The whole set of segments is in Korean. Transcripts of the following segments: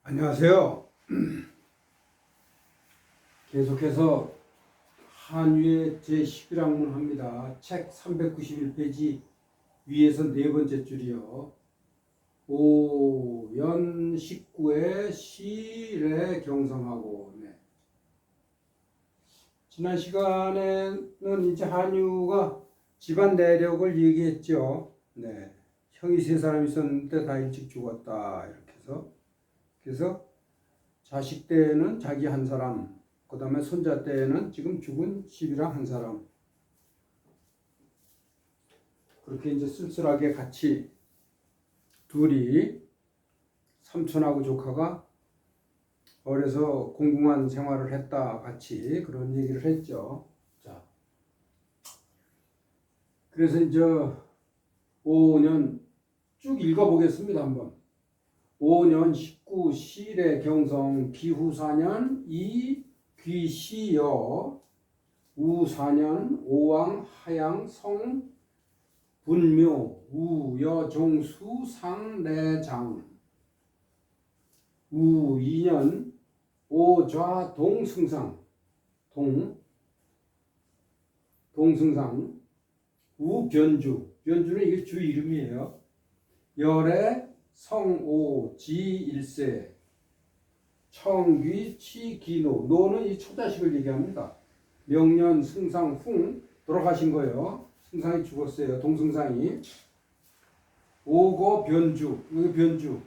안녕하세요. 계속해서 한유의 제11학문 합니다. 책 391페이지 위에서 네 번째 줄이요. 오연 식구의 시래 경성하고. 네. 지난 시간에는 이제 한유가 집안 내력을 얘기했죠. 네. 형이 세 사람 있었는데 다 일찍 죽었다. 이렇게 해서. 그래서 자식 때에는 자기 한 사람, 그 다음에 손자 때에는 지금 죽은 집이랑 한 사람. 그렇게 이제 쓸쓸하게 같이 둘이 삼촌하고 조카가 어려서 공공한 생활을 했다 같이 그런 얘기를 했죠. 자, 그래서 이제 5년 쭉 읽어보겠습니다. 한번. 5년 19 실의 경성 기후 4년 2 귀시여 우 4년 5왕 하양 성 분묘 우여 종수 상내장 우 2년 오좌 동승상 동승상 우 변주는 이게 주 이름이에요. 열의 성오 지일세 청귀 치기노 노는 이 처자식을 얘기합니다. 명년 승상 흥 돌아가신 거예요. 승상이 죽었어요. 동승상이. 오거 변주 여기 변주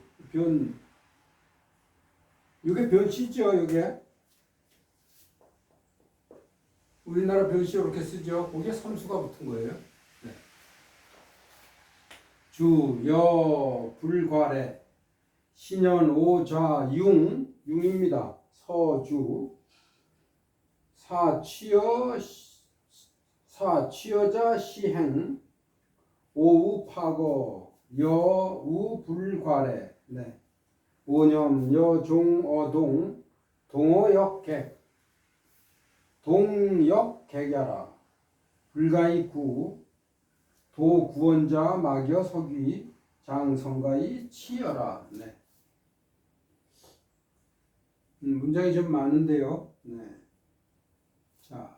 이게 변시죠. 이게 우리나라 변시 이렇게 쓰죠. 거기에 삼수가 붙은 거예요. 네. 주, 여, 불괄해, 신연, 오좌, 융입니다. 서주, 사취여자, 시행, 오우, 파거, 여우, 불괄해, 네. 오념, 여종, 어동, 동어역객, 동역객야라, 불가이 구, 도구원자 막여 서귀 장성가이 치여라. 네. 문장이 좀 많은데요. 네. 자,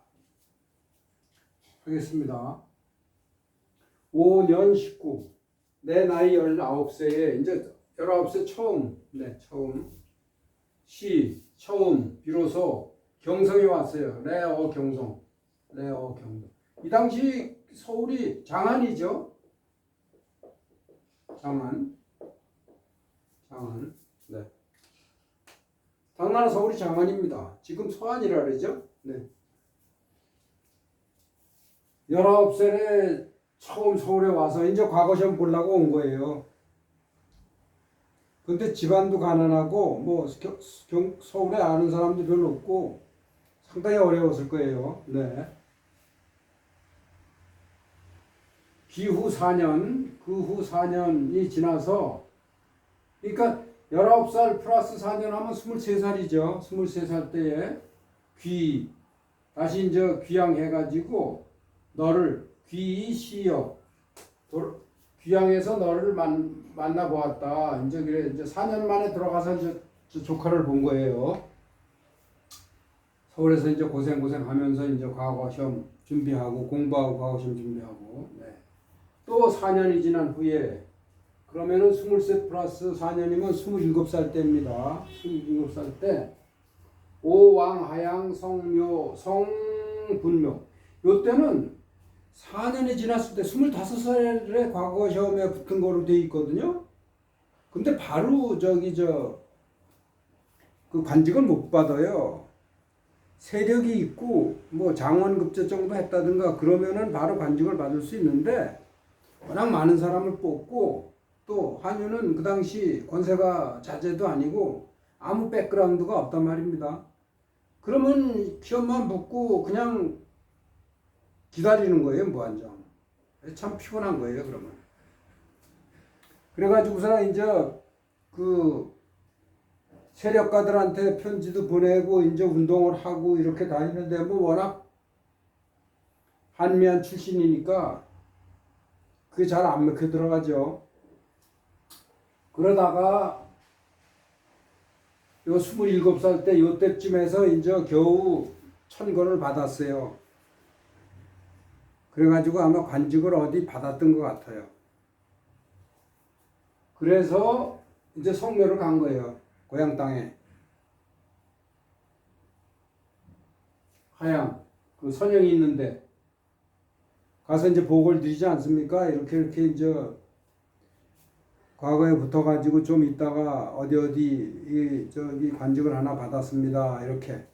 하겠습니다. 5년 19. 내 나이 19세에 이제 19세 처음. 네, 처음. 처음 비로소 경성에 왔어요. 레어 경성. 이 당시 서울이 장안이죠. 장안. 네. 당나라 서울이 장안입니다. 지금 서안이라 그러죠. 네. 19살에 처음 서울에 와서 이제 과거 시험 보려고 온 거예요. 근데 집안도 가난하고 뭐 서울에 아는 사람도 별로 없고 상당히 어려웠을 거예요. 네. 기후 4년, 그 후 4년이 지나서, 그러니까 19살 플러스 4년 하면 23살이죠. 23살 때에 다시 이제 귀향해가지고 너를 귀시여, 귀향해서 너를 만나보았다. 이제 그래, 이제 4년 만에 들어가서 이제 조카를 본 거예요. 서울에서 이제 고생하면서 이제 과거 시험 준비하고 공부하고 과거 시험 준비하고. 네. 또 4년이 지난 후에 그러면은 23 플러스 4년이면 27살 때입니다. 27살 때 오왕 하양 성묘 성분묘 요때는 4년이 지났을 때 25살에 과거 시험에 붙은 거로 돼 있거든요. 근데 바로 그 관직을 못 받아요. 세력이 있고 뭐 장원급제 정도 했다든가 그러면은 바로 관직을 받을 수 있는데 워낙 많은 사람을 뽑고 또 한유는 그 당시 권세가 자제도 아니고 아무 백그라운드가 없단 말입니다. 그러면 시험만 붙고 그냥 기다리는 거예요. 무한정. 참 피곤한 거예요. 그러면. 그래가지고서 이제 그 세력가들한테 편지도 보내고 이제 운동을 하고 이렇게 다니는데 뭐 워낙 한미한 출신이니까 그게 잘 안 먹혀 들어가죠. 그러다가 요 27살 때 요때쯤에서 이제 겨우 천거를 받았어요. 그래가지고 아마 관직을 어디 받았던 것 같아요. 그래서 이제 성묘를 간 거예요. 고향 땅에. 하양, 그 선영이 있는데 가서 이제 복을 드리지 않습니까? 이렇게 이제 과거에 붙어가지고 좀 있다가 어디 저기 관직을 하나 받았습니다. 이렇게.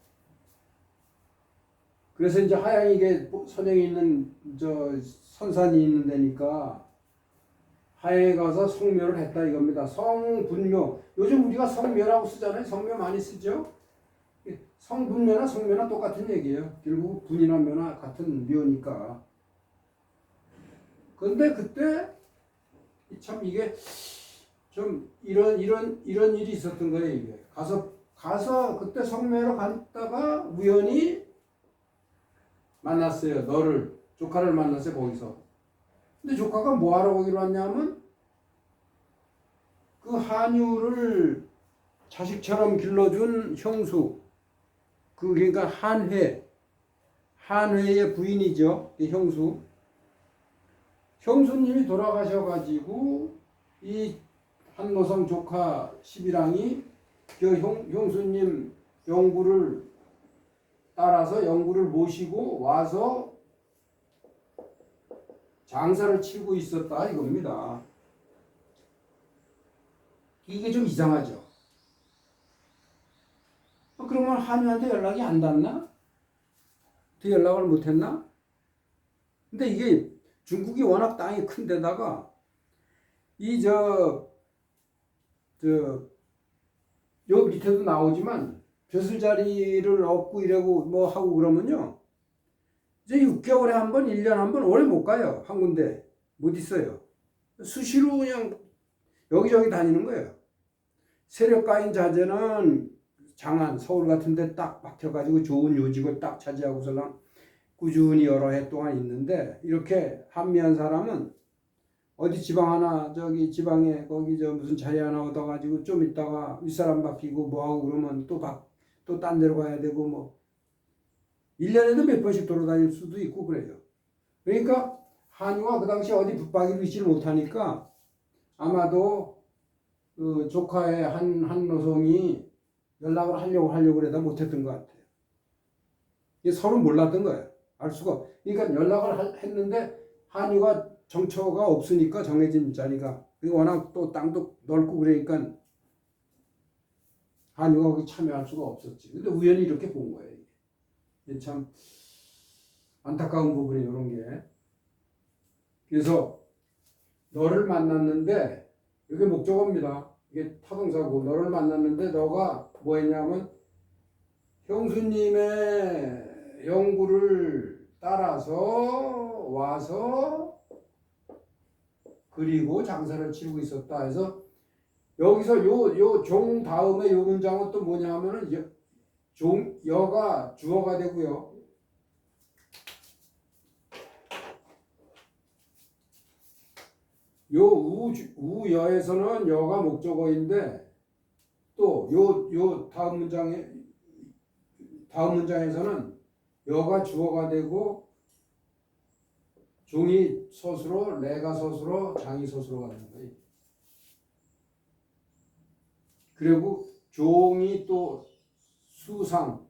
그래서 이제 하양이게 선영이 있는 저 선산이 있는 데니까 하양에 가서 성묘를 했다 이겁니다. 성분묘. 요즘 우리가 성묘라고 쓰잖아요. 성묘 많이 쓰죠. 성분묘나 성묘나 똑같은 얘기예요. 결국 분이나 묘나 같은 묘니까. 근데 그때 참 이게 좀 이런 일이 있었던 거예요. 이게 가서 그때 성묘를 갔다가 우연히 만났어요. 조카를 만났어요. 거기서. 근데 조카가 뭐 하러 거기로 왔냐면 그 한유를 자식처럼 길러준 형수, 그러니까 한회의 부인이죠. 형수. 형수님이 돌아가셔가지고 이 한노성 조카 십이랑이 그 형수님 영구를 따라서 영구를 모시고 와서 장사를 치고 있었다 이겁니다. 이게 좀 이상하죠. 그러면 한유한테 연락이 안 닿나? 더 연락을 못했나? 근데 이게 중국이 워낙 땅이 큰 데다가 요 밑에도 나오지만 벼슬자리를 얻고 이러고 뭐 하고 그러면요. 이제 6개월에 한 번, 1년에 한 번 오래 못 가요. 한 군데. 못 있어요. 수시로 그냥 여기저기 다니는 거예요. 세력가인 자제는 장안, 서울 같은 데 딱 박혀가지고 좋은 요직을 딱 차지하고서는 꾸준히 여러 해 동안 있는데, 이렇게 한미한 사람은 어디 지방 하나, 저기 지방에 거기 저 무슨 자리 하나 얻어가지고 좀 있다가 윗사람 바뀌고 뭐하고 그러면 또 딴 데로 가야 되고 뭐 1년에도 몇 번씩 돌아다닐 수도 있고 그래요. 그러니까 한유가 그 당시 어디 붙박이로 있지를 못하니까 아마도 그 조카의 한노송이 연락을 하려고 그러다 못했던 것 같아요. 이게 서로 몰랐던 거예요. 알 수가. 그러니까 연락을 했는데 한유가 정처가 없으니까 정해진 자리가. 그리고 워낙 또 땅도 넓고 그러니까 한유가 거기 참여할 수가 없었지. 근데 우연히 이렇게 본 거예요. 이게 참 안타까운 부분이 이런 게. 그래서 너를 만났는데, 이게 목적어입니다. 이게 타동사고, 너를 만났는데 너가 뭐 했냐면 형수님의 영구를 따라서 와서 그리고 장사를 치르고 있었다 해서, 여기서 요 종 다음에 요 문장은 또 뭐냐 하면은 여가 주어가 되고요. 요 우여에서는 여가 목적어인데, 또 요 다음 문장에서는 여가 주어가 되고 종이 서술어, 내가 서술어, 장이 서술어가 되는 거예요. 그리고 종이 또 수상,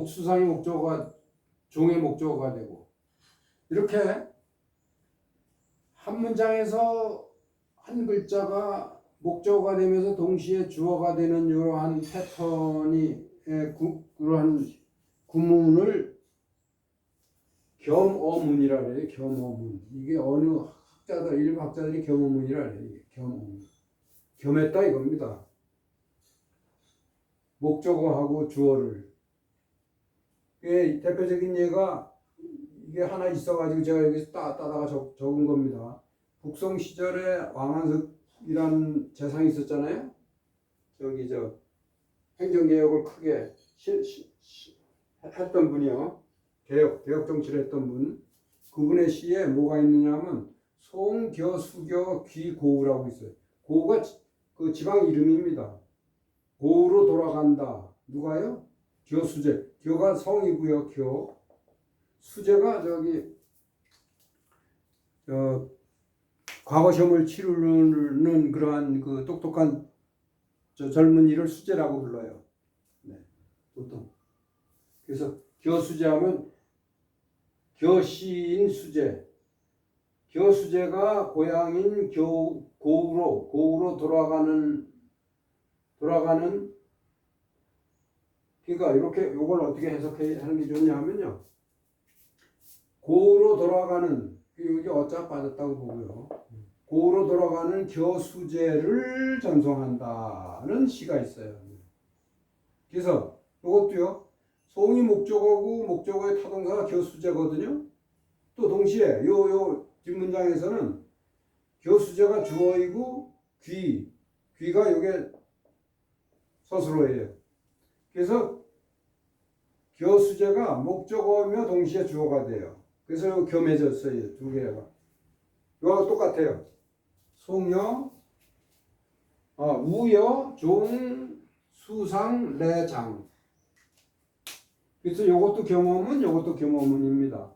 수상이 목적어가 종의 목적어가 되고, 이렇게 한 문장에서 한 글자가 목적어가 되면서 동시에 주어가 되는 이러한 패턴이, 그러한 구문을 겸어문이라 그래요. 겸어문. 이게 어느 일부 학자들이 겸어문이라 그래요. 겸어문. 겸했다 이겁니다. 목적어하고 주어를. 대표적인 예가 이게 하나 있어가지고 제가 여기서 따다가 적은 겁니다. 북송 시절에 왕한석이라는 재상이 있었잖아요. 행정개혁을 크게 했던 분이요. 개혁 정치를 했던 분. 그분의 시에 뭐가 있느냐면 송겨 수겨 귀고우라고 있어요. 고우가 그 지방 이름입니다. 고우로 돌아간다. 누가요? 교수제. 교가 성이고요. 교. 수제가 과거 시험을 치르는 그러한 그 똑똑한 젊은이를 수제라고 불러요. 네, 보통. 그래서 교수제하면 교시인 수제. 교수제가 고향인 고우로 돌아가는 그러니까 이렇게 요걸 어떻게 해석해 하는 게 좋냐면요. 고우로 돌아가는 이게 어차 빠졌다고 보고요. 고우로 돌아가는 교수제를 전송한다는 시가 있어요. 그래서 이것도요. 소음이 목적어고 목적어의 타동사가 교수제거든요. 또 동시에 요 뒷문장에서는 교수제가 주어이고 귀가 요게 서술어예요. 그래서 교수제가 목적어이며 동시에 주어가 돼요. 그래서 겸해졌어요. 두 개가. 이거하고 똑같아요. 송여, 우여, 종, 수상, 레장. 그래서 이것도 경험은입니다.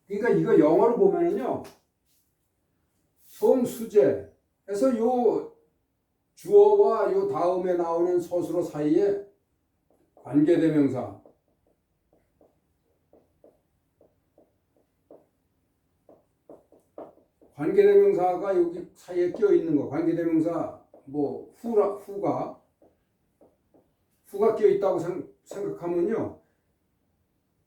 그러니까 이거 영어로 보면은요. 송수제에서 요 주어와 요 다음에 나오는 서술어 사이에 관계대명사. 관계대명사가 여기 사이에 껴 있는 거. 관계대명사 뭐 후가 껴 있다고 생각하면요.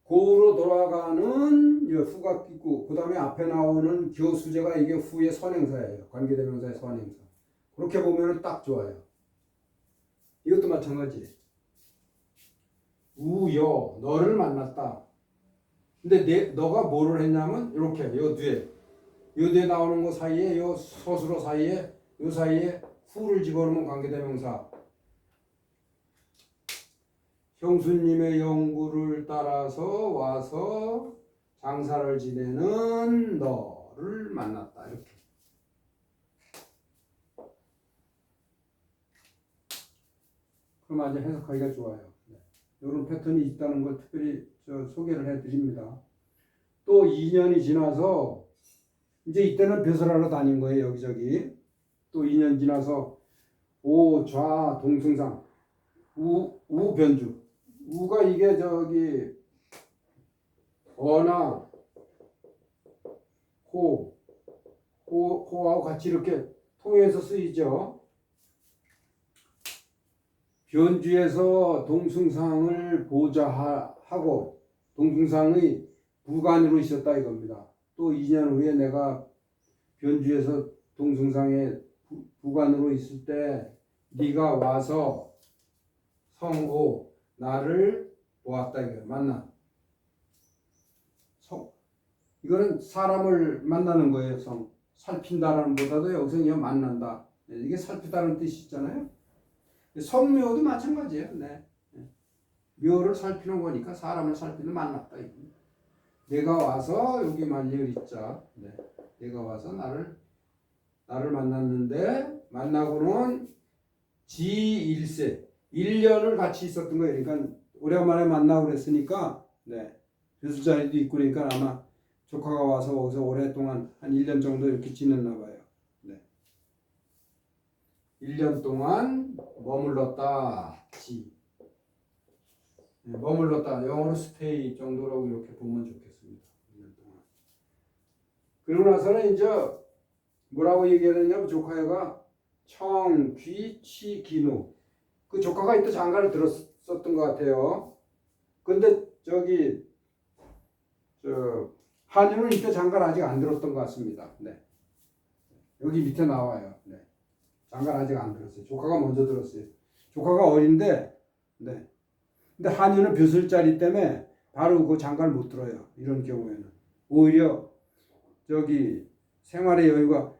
고우로 돌아가는 후가 있고 그 다음에 앞에 나오는 교수제가 이게 후의 선행사예요. 관계대명사의 선행사. 그렇게 보면 딱 좋아요. 이것도 마찬가지. 우여 너를 만났다. 근데 너가 뭐를 했냐면 이렇게 요 뒤에 나오는 거 사이에 요 서술어 사이에 요 사이에 후를 집어넣으면 관계대명사. 형수님의 연구를 따라서 와서 장사를 지내는 너를 만났다. 이렇게. 그럼 아주 해석하기가 좋아요. 이런 패턴이 있다는 걸 특별히 소개를 해드립니다. 또 2년이 지나서 이제 이때는 벼슬하러 다닌 거예요. 여기저기. 또 2년 지나서 오좌 동승상 우변주. 우가 이게 어나 호하고 같이 이렇게 통해서 쓰이죠. 변주에서 동승상을 보좌하고 동승상의 부관으로 있었다 이겁니다. 또 2년 후에 내가 변주에서 동승상의 부관으로 있을 때 네가 와서 성호 나를 보았다 이거예요. 만나. 이거는 사람을 만나는 거예요. 살핀다라는 보다도 여기서 그냥 만난다. 이게 살피다는 뜻이 있잖아요. 성묘도 마찬가지예요. 네. 묘를 살피는 거니까 사람을 살피는 만났다. 내가 와서 여기 만리을 있자. 네. 내가 와서 나를 만났는데 만나고는 지1세 1년을 같이 있었던 거예요. 그러니까 오래간만에 만나고 그랬으니까 네. 교수 자리도 있고 그러니까 아마 조카가 와서 거기서 오랫동안 한 1년 정도 이렇게 지냈나 봐요. 네. 1년 동안 머물렀다. 네, 머물렀다. 영어로 스테이 정도라고 이렇게 보면 좋겠습니다. 1년 동안. 그러고 나서는 이제 뭐라고 얘기하느냐면 조카가 청, 귀, 치, 기누. 그 조카가 이때 장가를 들었었던 것 같아요. 근데 한유는 이때 장가를 아직 안 들었던 것 같습니다. 네. 여기 밑에 나와요. 네. 장가를 아직 안 들었어요. 조카가 먼저 들었어요. 조카가 어린데, 네. 근데 한유는 벼슬자리 때문에 바로 그 장가를 못 들어요. 이런 경우에는. 오히려 생활의 여유가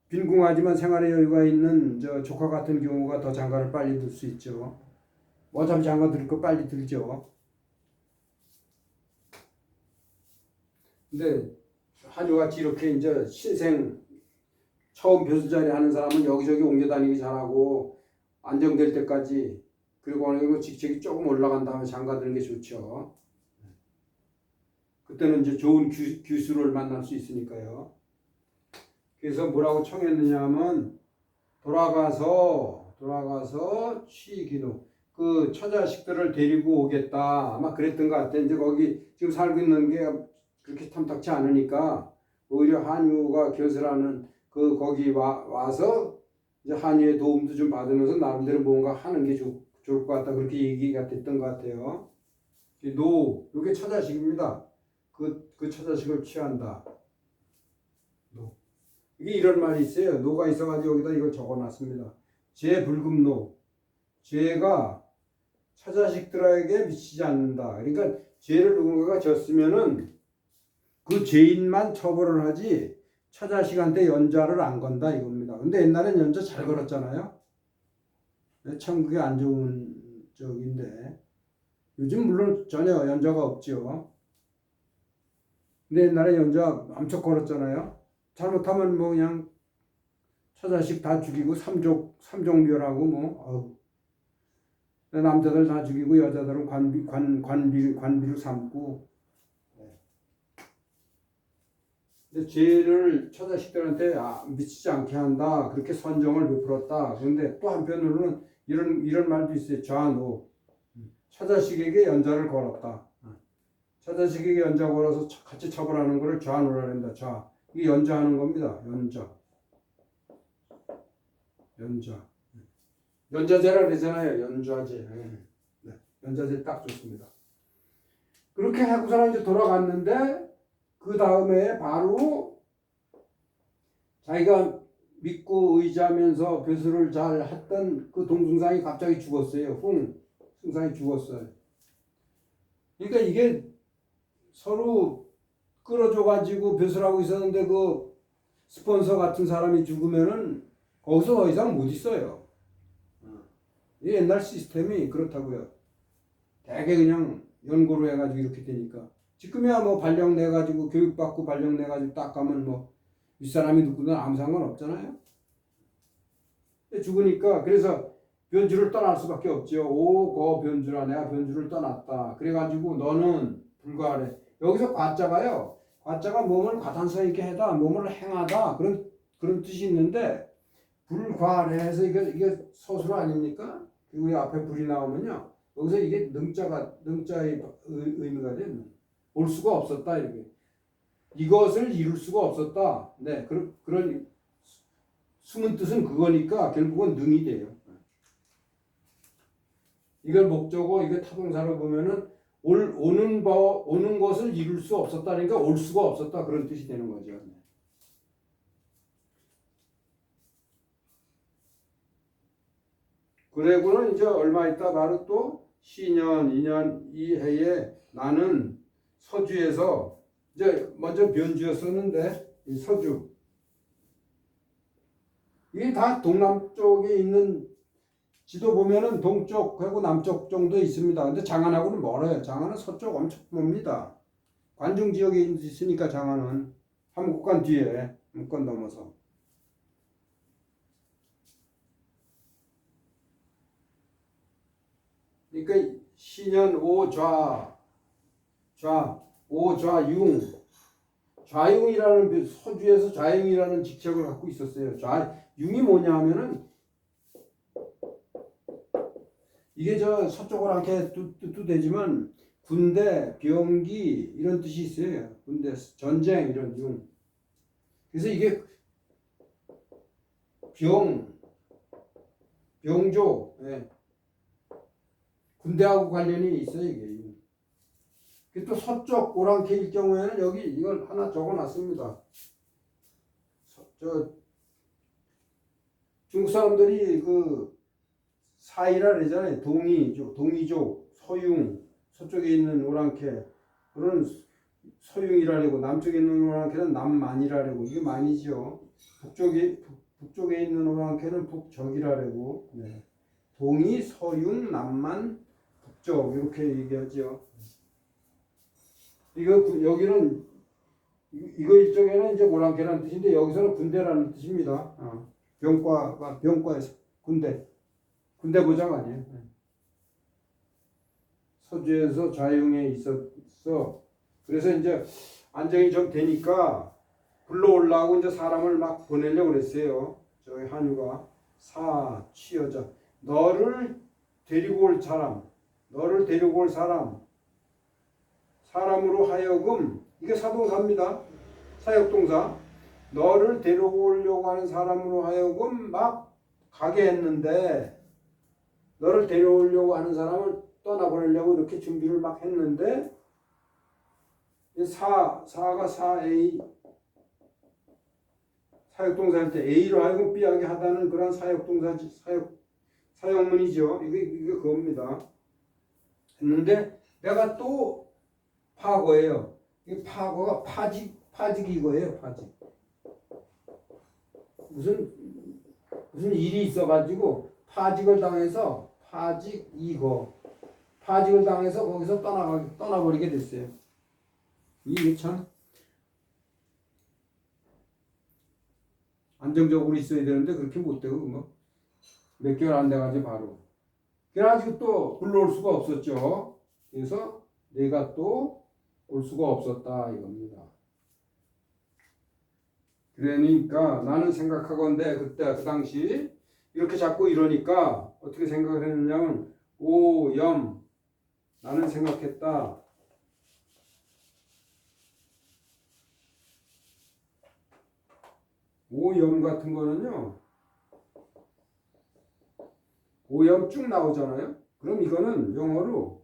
빈궁하지만 생활의 여유가 있는 조카 같은 경우가 더 장가를 빨리 들 수 있죠. 어차피 장가 들 거 빨리 들죠. 근데 한유같이 이렇게 이제 신생 처음 벼슬자리 하는 사람은 여기저기 옮겨 다니기 잘하고 안정될 때까지 그리고 어느 정도 직책이 조금 올라간 다음에 장가드는 게 좋죠. 그때는 이제 좋은 규수를 만날 수 있으니까요. 그래서 뭐라고 청했느냐 하면 돌아가서 취기노 그 처자식들을 데리고 오겠다 아마 그랬던 것 같아. 이제 거기 지금 살고 있는 게 그렇게 탐탁치 않으니까 오히려 한유가 겨슬하는 그 거기 와서 이제 한유의 도움도 좀 받으면서 나름대로 뭔가 하는 게 좋을 것 같다 그렇게 얘기가 됐던 것 같아요. 요게 처자식입니다. 그 처자식을 취한다. 이게 이런 말이 있어요. 노가 있어가지고 여기다 이걸 적어놨습니다. 제 불금노. 죄가 처자식들에게 미치지 않는다. 그러니까 죄를 누군가가 졌으면은 그 죄인만 처벌을 하지 처자식한테 연좌를 안 건다 이겁니다. 근데 옛날엔 연좌 잘 걸었잖아요. 참 그게 안 좋은 적인데 요즘 물론 전혀 연좌가 없죠. 근데 옛날에 연좌 암척 걸었잖아요. 잘못하면 뭐 그냥 처자식 다 죽이고 삼종멸하고 뭐 남자들 다 죽이고 여자들은 관비를 삼고. 근데 죄를 처자식들한테 미치지 않게 한다 그렇게 선정을 베풀었다. 그런데 또 한편으로는 이런 말도 있어요. 좌노 처자식에게 연좌를 걸었다. 처자식에게 연좌 걸어서 같이 처벌하는 것을 좌노라 한다. 좌 이게 연좌하는 겁니다. 연좌제라 그러잖아요. 연좌제. 네. 연좌제 딱 좋습니다. 그렇게 하고서는 이제 돌아갔는데 그 다음에 바로 자기가 믿고 의지하면서 벼슬을 잘 했던 그 동승상이 갑자기 죽었어요. 승상이 죽었어요. 그러니까 이게 서로 끌어줘가지고 벼슬하고 있었는데 그 스폰서 같은 사람이 죽으면은 거기서 더 이상 못 있어요. 이 옛날 시스템이 그렇다고요. 되게 그냥 연고로 해가지고 이렇게 되니까. 지금이야 뭐 발령 내가지고 교육받고 발령 내가지고 딱 가면 뭐 윗사람이 누구든 아무 상관 없잖아요. 죽으니까 그래서 변주를 떠날 수밖에 없죠. 거 변주라 내가 변주를 떠났다. 그래가지고 너는 불가하래. 여기서 과자가요. 과자가 몸을 과탄성 있게 해다, 몸을 행하다 그런 뜻이 있는데 불과하래 해서 이게 서술 아닙니까? 그 앞에 불이 나오면요. 여기서 이게 능자의 의미가 돼요. 올 수가 없었다 이렇게. 이것을 이룰 수가 없었다. 네, 그런 숨은 뜻은 그거니까 결국은 능이 돼요. 이걸 목적어 이거 타동사로 보면은 오는 것을 이룰 수 없었다니까 올 수가 없었다 그런 뜻이 되는 거죠. 그리고는 이제 얼마 있다 바로 또 시년 2년 이 해에 나는 서주에서 이제 먼저 변주였었는데 이 서주 이게 다 동남쪽에 있는 지도 보면은 동쪽하고 남쪽 정도 있습니다. 근데 장안하고는 멀어요. 장안은 서쪽 엄청 멉니다. 관중 지역에 있으니까 장안은 한국관 뒤에 한국관 넘어서. 그러니까 시년 오좌융 좌융이라는 서주에서 좌융이라는 직책을 갖고 있었어요. 좌융이 뭐냐 하면은 이게 저 서쪽으로 이렇게 뜻도 되지만 군대, 병기 이런 뜻이 있어요. 군대, 전쟁 이런 융. 그래서 이게 병조, 예. 군대하고 관련이 있어요 이게. 또 서쪽 오랑캐일 경우에는 여기 이걸 하나 적어놨습니다. 중국 사람들이 그 사이라 그러잖아요. 동이족, 서융, 서쪽에 있는 오랑캐 그런 서융이라고 남쪽에 있는 오랑캐는 남만이라고 이게 만이죠. 북쪽에 있는 오랑캐는 북적이라고. 네. 동이, 서융, 남만, 북적 이렇게 얘기하죠. 이거 여기는 이거 일종에는 이제 오랑캐라는 뜻인데 여기서는 군대라는 뜻입니다. 병과에서 군대 보장 아니에요. 서주에서 좌용에 있었어. 그래서 이제 안정이 좀 되니까 불러올라고 이제 사람을 막 보내려고 그랬어요. 저희 한유가 사취여자 너를 데리고 올 사람으로 하여금 이게 사동사입니다. 사역동사 너를 데려오려고 하는 사람으로 하여금 막 가게 했는데 너를 데려오려고 하는 사람을 떠나보내려고 이렇게 준비를 막 했는데 사가 사A 사역동사일 때 A로 하여금 B하게 하다는 그런 사역동사지 사역문이죠. 이게 그겁니다. 했는데 내가 또 파거예요. 이 파거가 파직이 이거예요. 파직. 무슨 일이 있어가지고 파직을 당해서 파직을 당해서 거기서 떠나버리게 됐어요. 이게 참 안정적으로 있어야 되는데 그렇게 못 되고 뭐 몇 개월 안 돼가지고 바로 그래가지고 또 불러올 수가 없었죠. 그래서 내가 또 올 수가 없었다 이겁니다. 그러니까 나는 생각하건대 그때 그 당시 이렇게 자꾸 이러니까 어떻게 생각을 했느냐면 오염 나는 생각했다. 오염 같은 거는요. 오염 쭉 나오잖아요. 그럼 이거는 영어로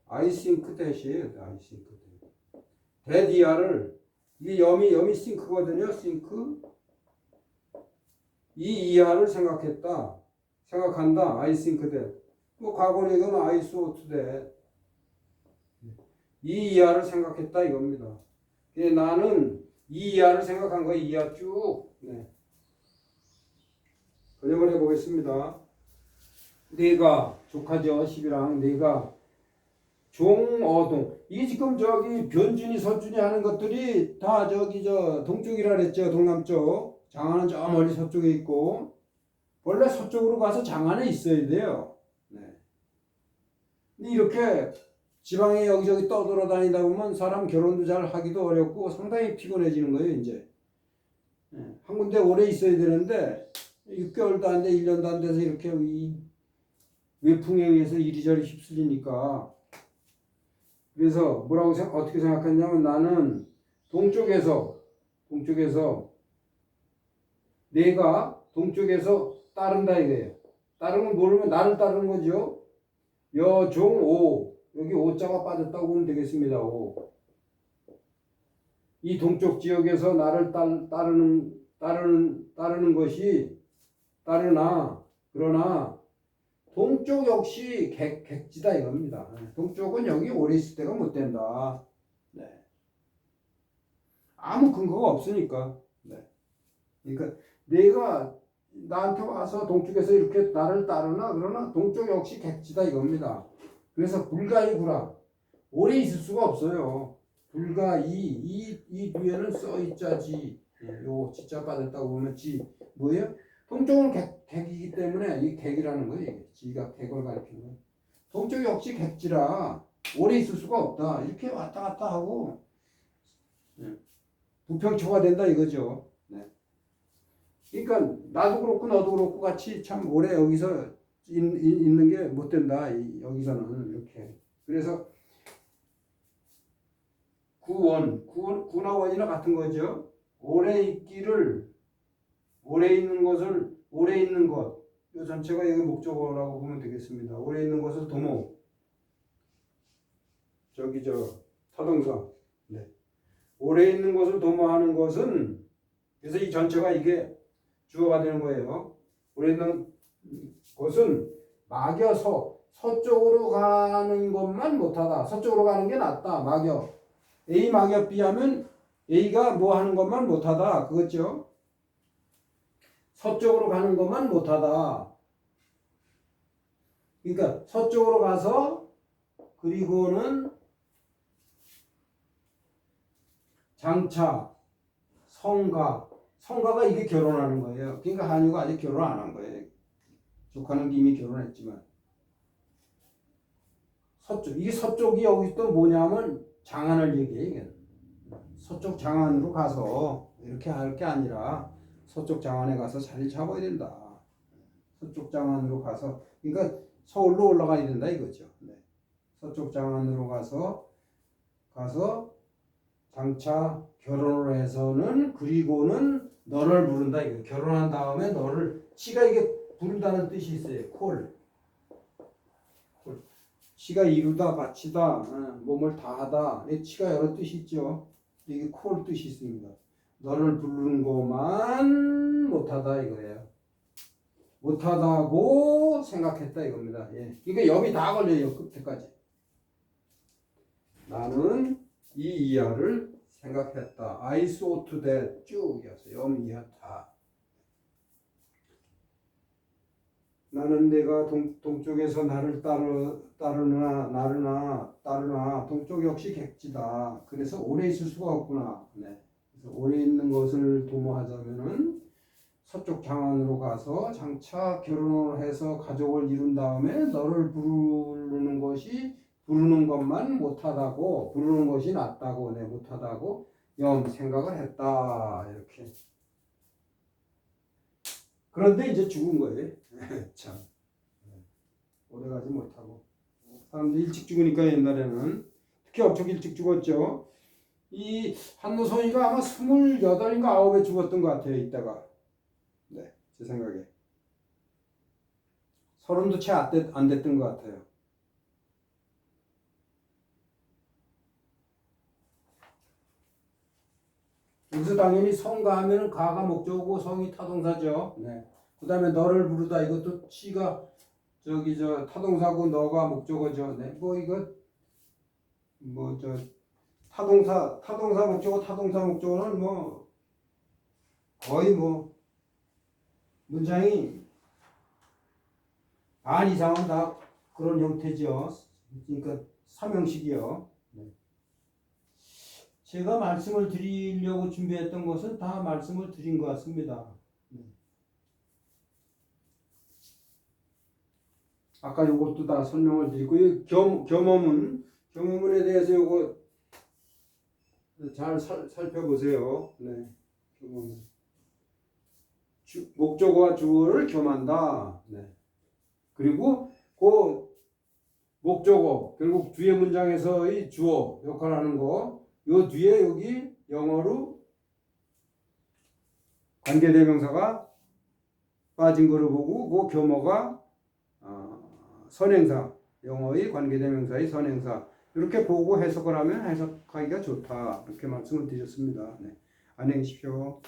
I think that이에요. I think that. that이야를 이게 염이 think거든요. think 이 이하를 생각한다. I think that. 뭐 과거로 얘기하면 I thought that. 이 이하를 생각했다 이겁니다. 나는 이 이하를 생각한 거예요. 이하 쭉. 네. 번역을 해보겠습니다. 내가 족하죠. 10이랑 내가 종어동 이게 지금 저기 변준이 서준이 하는 것들이 다 저기 동쪽이라 그랬죠. 동남쪽. 장안은 저 멀리 서쪽에 있고 원래 서쪽으로 가서 장안에 있어야 돼요. 네. 근데 이렇게 지방에 여기저기 떠돌아다니다 보면 사람 결혼도 잘 하기도 어렵고 상당히 피곤해지는 거예요. 이제 네. 한 군데 오래 있어야 되는데 6개월도 안 돼, 1년도 안 돼서 이렇게 이 외풍에 의해서 이리저리 휩쓸리니까 그래서 뭐라고 어떻게 생각했냐면 나는 동쪽에서 내가 동쪽에서 따른다 이거예요. 따르면 모르면 나를 따르는 거죠. 여종오 여기 오자가 빠졌다고 보면 되겠습니다. 오. 이 동쪽 지역에서 나를 따르는 것이 그러나 동쪽 역시 객지다 이겁니다. 동쪽은 여기 오래 있을 때가 못 된다. 네. 아무 근거가 없으니까. 네. 그러니까 내가 나한테 와서 동쪽에서 이렇게 나를 따르나 그러나 동쪽 역시 객지다 이겁니다. 그래서 불가이구라 오래 있을 수가 없어요. 불가이 이 뒤에는 써 있자지. 요 지자 빠졌다고 보면 지 뭐예요? 동쪽은 객이기 때문에 이 객이라는 거예요. 이게 지가 객을 가리키는 거예요. 동쪽 역시 객지라 오래 있을 수가 없다. 이렇게 왔다 갔다 하고 부평초가 된다 이거죠. 네. 그러니까 나도 그렇고 너도 그렇고 같이 참 오래 여기서 있는 게 못 된다. 여기서는 이렇게. 그래서 구나 원이나 같은 거죠. 오래 있는 것. 이 전체가 여기 목적어라고 보면 되겠습니다. 오래 있는 것을 도모. 타동사. 네. 오래 있는 것을 도모하는 것은 그래서 이 전체가 이게 주어가 되는 거예요. 오래 있는 것은 막여서 서쪽으로 가는 것만 못하다. 서쪽으로 가는 게 낫다. 막여. A 막여 B 하면 A가 뭐 하는 것만 못하다. 그거죠. 서쪽으로 가는 것만 못하다. 그러니까 서쪽으로 가서 그리고는 장차, 성가. 성가가 이게 결혼하는 거예요. 그러니까 한유가 아직 결혼 안 한 거예요. 조카는 이미 결혼했지만. 서쪽. 이게 서쪽이 여기 또 뭐냐면 장안을 얘기해. 서쪽 장안으로 가서 이렇게 할 게 아니라 서쪽 장안에 가서 자리 잡아야 된다. 서쪽 장안으로 가서 그러니까 서울로 올라가야 된다 이거죠. 네. 서쪽 장안으로 가서 장차 결혼을 해서는 그리고는 너를 부른다 이거. 결혼한 다음에 너를 시가 이게 부른다는 뜻이 있어요. 콜. 시가 이루다 바치다 몸을 다하다. 시가 여러 뜻이 있죠. 이게 콜 뜻이 있습니다. 너를 부르는 것만 못하다 이거예요. 못하다고 생각했다 이겁니다. 예. 그러니까 염이 다 걸려요. 끝에까지. 나는 이 이하를 생각했다. I thought that 쭉 이어서 염 이하 다. 나는 내가 동쪽에서 나를 따르나 동쪽 역시 객지다. 그래서 오래 있을 수가 없구나. 네. 그래서 오래 있는 것을 도모하자면은 서쪽 장안으로 가서 장차 결혼을 해서 가족을 이룬 다음에 너를 부르는 것만 못하다고 부르는 것이 낫다고 네 못하다고 염 생각을 했다 이렇게. 그런데 이제 죽은 거예요. 참 오래가지 못하고 사람들이 일찍 죽으니까 옛날에는 특히 엄청 일찍 죽었죠. 이 한노선이가 아마 28인가 9에 죽었던 것 같아요. 이따가 네, 제 생각에 30도 채 안 됐던 것 같아요. 여기서 당연히 성가 하면은 가가 목적이고 성이 타동사죠. 네. 그 다음에 너를 부르다 이것도 시가 타동사고 너가 목적어죠. 네. 타동사 목적어 타동사 목적어는 거의 문장이 반 이상은 다 그런 형태죠. 그러니까 삼형식이요. 네. 제가 말씀을 드리려고 준비했던 것은 다 말씀을 드린 것 같습니다. 네. 아까 요것도 다 설명을 드리고 겸허문에 대해서 요거 잘 살펴보세요. 네. 겸허문. 목적어와 주어를 겸한다. 네. 그리고 그 목적어 결국 뒤에 문장에서의 주어 역할을 하는 거 요 뒤에 여기 영어로 관계대명사가 빠진 거를 보고 그 겸어가 선행사 영어의 관계대명사의 선행사 이렇게 보고 해석을 하면 해석하기가 좋다 이렇게 말씀을 드렸습니다. 네. 안녕히 계십시오.